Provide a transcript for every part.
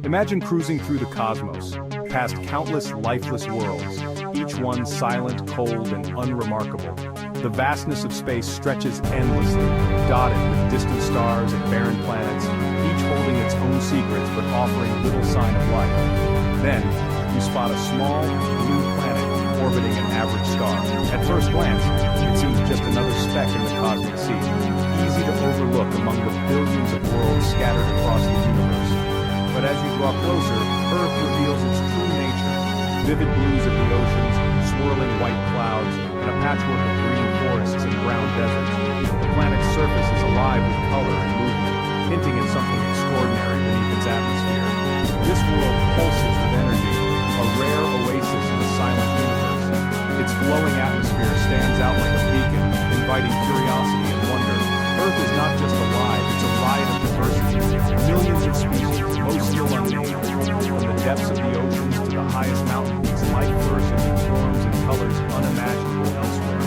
Imagine cruising through the cosmos, past countless lifeless worlds, each one silent, cold, and unremarkable. The vastness of space stretches endlessly, dotted with distant stars and barren planets, each holding its own secrets but offering little sign of life. Then, you spot a small, blue planet orbiting an average star. At first glance, it seems just another speck in the cosmic sea, easy to overlook among the billions of worlds scattered across the universe. But as you draw closer, Earth reveals its true nature. Vivid blues of the oceans, swirling white clouds, and a patchwork of green forests and brown deserts. The planet's surface is alive with color and movement, hinting at something extraordinary beneath its atmosphere. This world pulses with energy, a rare oasis in the silent universe. Its glowing atmosphere stands out like a beacon, inviting curiosity and wonder. Earth is not just alive, it's a riot of diversity. Millions of species, most still unnamed. From the depths of the oceans to the highest mountain peaks, life flourishes in forms and colors unimaginable elsewhere.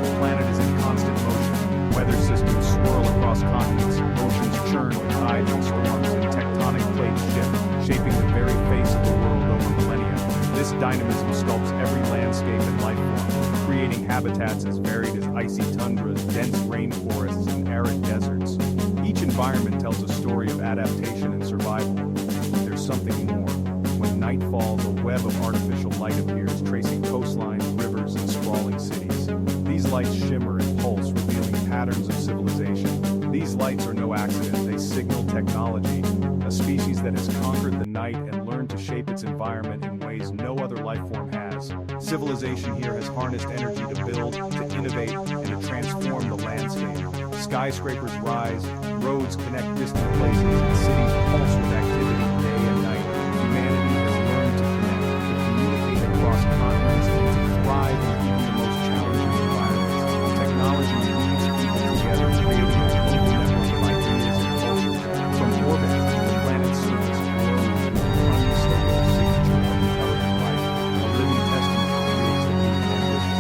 The planet is in constant motion. Weather systems swirl across continents, oceans churn with tides and storms, and tectonic plates shift, shaping the very face of the world over millennia. This dynamism sculpts every landscape and life form, creating habitats as varied as icy tundras, dense rainforests, and arid deserts. Each environment tells a story of adaptation and survival. But there's something more. When night falls, a web of artificial light appears, tracing coastlines, rivers, and sprawling cities. These lights shimmer and pulse, revealing patterns of civilization. These lights are no accident, they signal technology, a species that has conquered the night and learned to shape its environment in ways no other life form has. Civilization here has harnessed energy to build, to innovate, and to transform the landscape. Skyscrapers rise, roads connect distant places, and cities pulse with activity day and night. Humanity has learned to connect, to communicate across continents, and to thrive in even the most challenging environments. Technology weaves people together, creating a global network of ideas and cultures. From orbit, the planet's surface glows with an unmistakable signature of intelligent life, a living testament to creativity and ambition.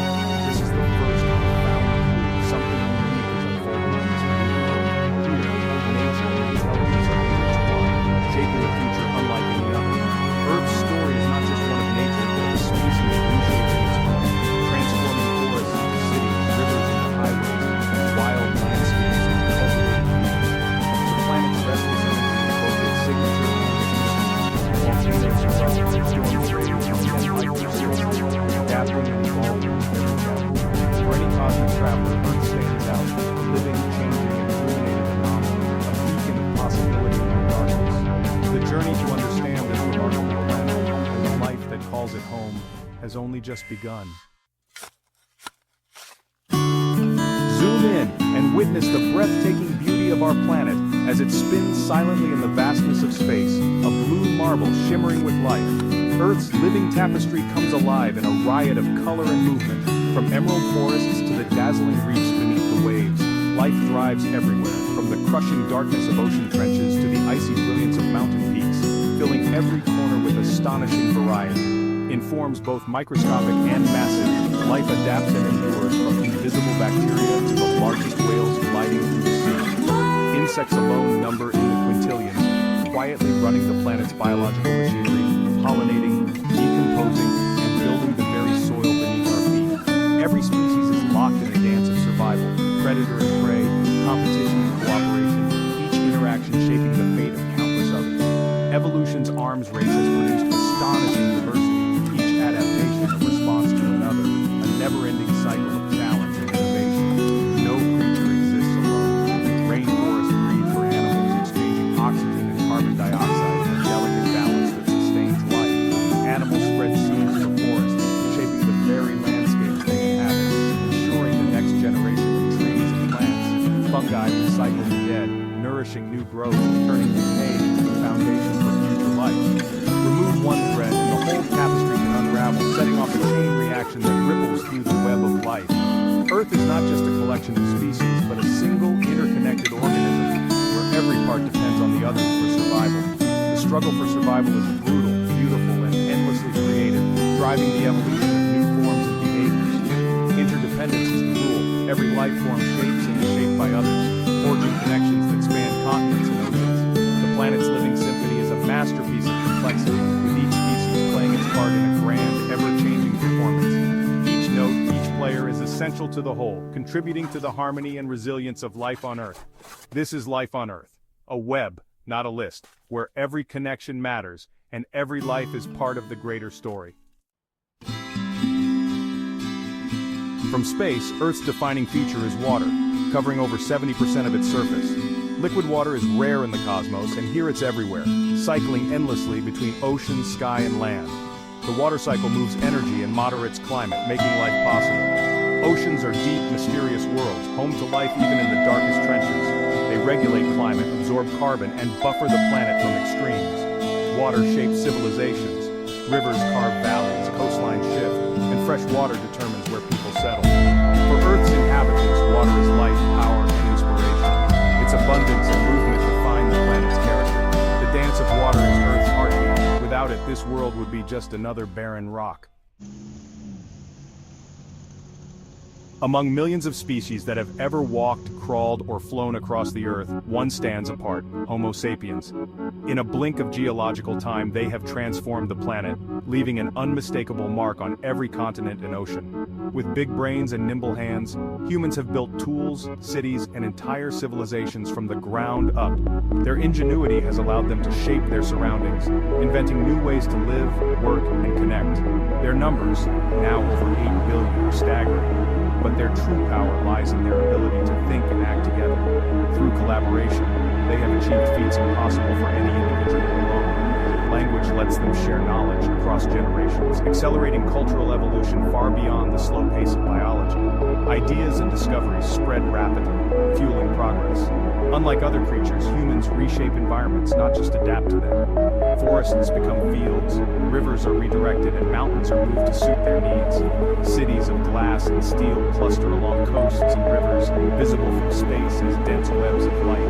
This is the first profound clue, something unique is unfolding on this new world. Here, nature and intelligence are intertwined, shaping a future unlike any other. Earth's story is not just one of nature, but of a species reshaping its home, transforming forests into cities, rivers into highways, and wild landscapes into cultivated fields. The planet's restless energy is both its signature and its mission. Volcanoes erupt, storms rage, and life persists, adapting and evolving with every chapter. For any cosmic traveler, Earth stands out, a living, changing, and illuminated anomaly, a beacon of possibility in the darkness. The journey to understand this remarkable planet and the life that calls it home has only just begun. Zoom in and witness the breathtaking beauty of our planet as it spins silently in the vastness of space, a blue marble shimmering with life. Earth's living tapestry comes alive in a riot of color and movement. From emerald forests to the dazzling reefs beneath the waves, life thrives everywhere, from the crushing darkness of ocean trenches to the icy brilliance of mountain peaks, filling every corner with astonishing variety. In forms both microscopic and massive, life adapts and endures from invisible bacteria to the largest whales gliding through the sea. Insects alone number in the quintillions, quietly running the planet's biological machinery, pollinating, decomposing, and building the very soil beneath our feet. Every species is locked in a dance of survival, predator and prey, competition and cooperation, each interaction shaping the fate of countless others. Evolution's arms race has produced astonishing diversity, each adaptation a response to another, a never-ending cycle of challenge and innovation. No creature exists alone. Rainforests breathe for animals, exchanging oxygen and carbon dioxide in a delicate balance that sustains life. Animals spread seeds in the forest, shaping the very landscapes they inhabit, ensuring the next generation of trees and plants. Fungi recycle the dead, nourishing new growth, turning decay into the foundation for future life. Remove one thread and the whole tapestry can unravel, setting off a chain reaction that ripples through the web of life. Earth is not just a collection of species, but a single, interconnected organism, where every part depends on the others for survival. The struggle for survival is brutal, beautiful, and endlessly creative, driving the evolution of new forms and behaviors. Interdependence is the rule. Every life form shapes and is shaped by others, forging connections that span continents and oceans. The planet's living symphony is a masterpiece of complexity, with each species playing its part in a grand, ever-changing performance. Each note, each player is essential to the whole, contributing to the harmony and resilience of life on Earth. This is Life on Earth, a web, not a list, where every connection matters, and every life is part of the greater story. From space, Earth's defining feature is water, covering over 70% of its surface. Liquid water is rare in the cosmos, and here it's everywhere, cycling endlessly between ocean, sky, and land. The water cycle moves energy and moderates climate, making life possible. Oceans are deep, mysterious worlds, home to life even in the darkest trenches. They regulate climate, absorb carbon, and buffer the planet from extremes. Water shapes civilizations. Rivers carve valleys, coastlines shift, and fresh water determines where people settle. For Earth's inhabitants, water is life, power, and inspiration. Its abundance and movement define the planet's character. The dance of water is Earth's heartbeat. Without it, this world would be just another barren rock. Among millions of species that have ever walked, crawled, or flown across the Earth, one stands apart: Homo sapiens. In a blink of geological time, they have transformed the planet, leaving an unmistakable mark on every continent and ocean. With big brains and nimble hands, humans have built tools, cities, and entire civilizations from the ground up. Their ingenuity has allowed them to shape their surroundings, inventing new ways to live, work, and connect. Their numbers, now over 8 billion, are staggering. But their true power lies in their ability to think and act together. Through collaboration, they have achieved feats impossible for any individual alone. Language lets them share knowledge across generations, accelerating cultural evolution far beyond the slow pace of biology. Ideas and discoveries spread rapidly, fueling progress. Unlike other creatures, humans reshape environments, not just adapt to them. Forests become fields, rivers are redirected, and mountains are moved to suit their needs. Cities of glass and steel cluster along coasts and rivers, visible from space as dense webs of light.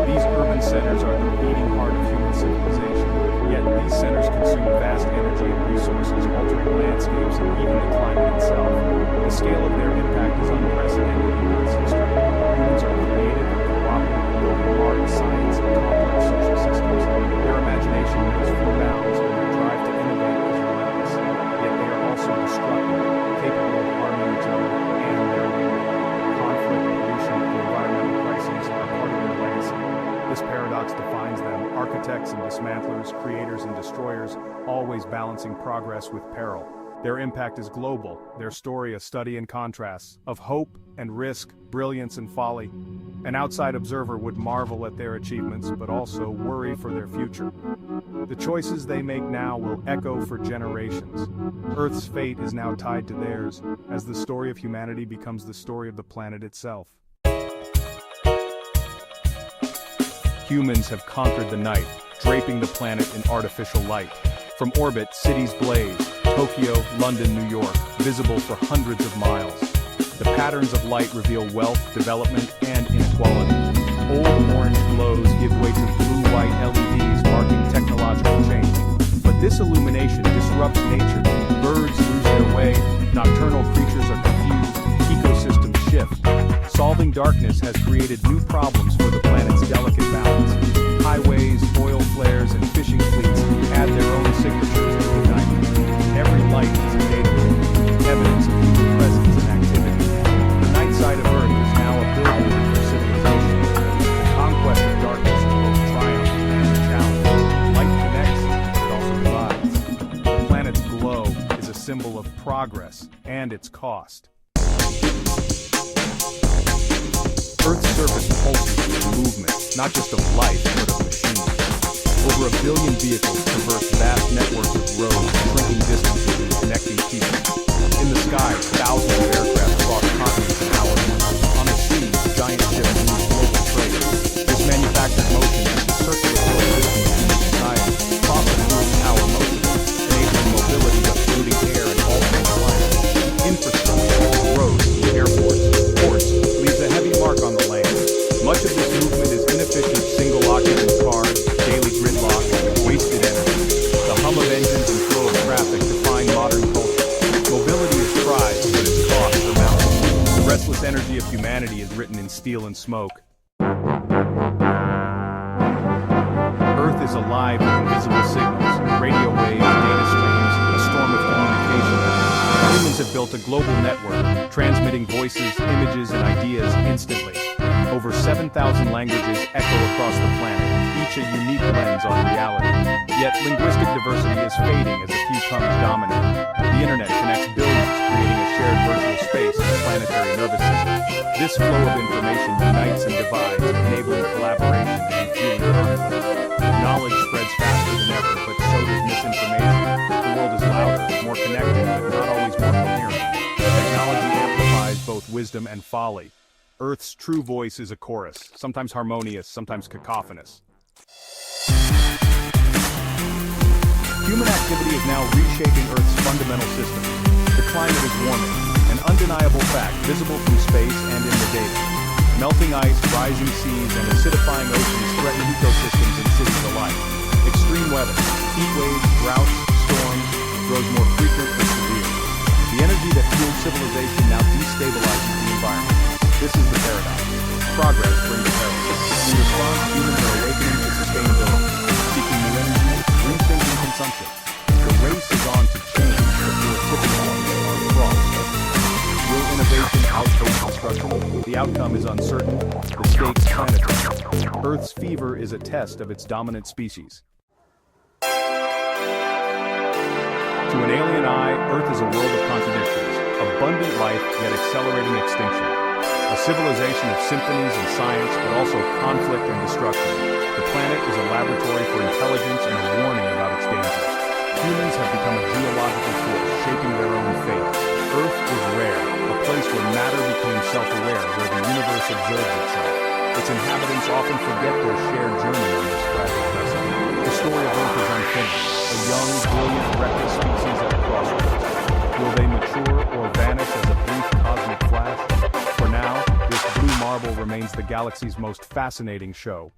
These urban centers are the beating heart of human civilization. Yet these centers consume vast energy and resources, altering landscapes and even the climate itself. The scale of their impact is unprecedented in Earth's history. Humans are creative and cooperative, building art, science, and complex social systems. Their imagination knows few bounds, and their drive to innovate is relentless. Yet they are also destructive, capable of harming each other and their world. Conflict, pollution, and environmental crises are part of their legacy. This paradox defines them: architects and dismantlers, creators and destroyers, always balancing progress with peril. Their impact is global, their story a study in contrasts, of hope and risk, brilliance and folly. An outside observer would marvel at their achievements, but also worry for their future. The choices they make now will echo for generations. Earth's fate is now tied to theirs, as the story of humanity becomes the story of the planet itself. Humans have conquered the night, draping the planet in artificial light. From orbit, cities blaze: Tokyo, London, New York, visible for hundreds of miles. The patterns of light reveal wealth, development, and inequality. Old orange glows give way to blue-white LEDs, marking technological change. But this illumination disrupts nature. Birds lose their way, nocturnal creatures are confused, ecosystems shift. Solving darkness has created new problems for the planet's delicate balance. Highways, oil flares, and fishing fleets add their own signatures to the night. Every light is a data point, evidence of human presence and activity. The night side of Earth is now a billboard for civilization. The conquest of darkness is both triumph and challenge. Light connects, but it also divides. The planet's glow is a symbol of progress and its cost. Earth's surface pulses with movement, not just of life, but of machines. Over 1 billion vehicles traverse vast networks of roads, shrinking distances and connecting people. In the sky, thousands of aircraft cross continents in hours. On the sea, giant ships move global trade. This manufactured motion is the circular flow system of human society, fossil fuels power most of it, enabling mobility of polluting air and altering climate. Infrastructure, roads, airports, ports, leaves a heavy mark on the land. Much of this movement is inefficient single-occupant cars, daily gridlock, wasted energy. The hum of engines and flow of traffic define modern culture. Mobility is prized, but its costs are mounting. The restless energy of humanity is written in steel and smoke. Earth is alive with invisible signals. radio waves, data streams, a storm of communication. Humans have built a global network, transmitting voices, images, and ideas instantly. Over 7,000 languages echo across the planet, each a unique lens on reality. Yet linguistic diversity is fading as a few tongues dominate. The internet connects billions, creating a shared virtual space in the planetary nervous system. This flow of information unites and divides, enabling collaboration and fueling conflict. Knowledge spreads faster than ever, but so does misinformation. The world is louder, more connected, but not always more coherent. Technology amplifies both wisdom and folly. Earth's true voice is a chorus, sometimes harmonious, sometimes cacophonous. Human activity is now reshaping Earth's fundamental system. The climate is warming, an undeniable fact visible from space and in the data. Melting ice, rising seas, and acidifying oceans threaten ecosystems and cities alike. Extreme weather, heat waves, droughts, storms, grows more frequent and severe. The energy that fueled civilization now destabilizes the environment. This is the paradox. Progress brings peril. In response, humans are awakening to sustainability, seeking new energy, rethinking consumption. The race is on to change before tipping points are crossed. Will innovation outpace destruction? The outcome is uncertain, the stakes planetary. Earth's fever is a test of its dominant species. To an alien eye, Earth is a world of contradictions, abundant life yet accelerating extinction. A civilization of symphonies and science, but also conflict and destruction. The planet is a laboratory for intelligence and a warning about its dangers. Humans have become a geological force, shaping their own fate. Earth is rare, a place where matter became self-aware, where the universe observes itself. Its inhabitants often forget their shared journey on this fragile vessel. The story of Earth is unfinished, a young, brilliant, reckless species at the crossroads. Will they mature or vanish as a brief cosmic flash? For now, this blue marble remains the galaxy's most fascinating show.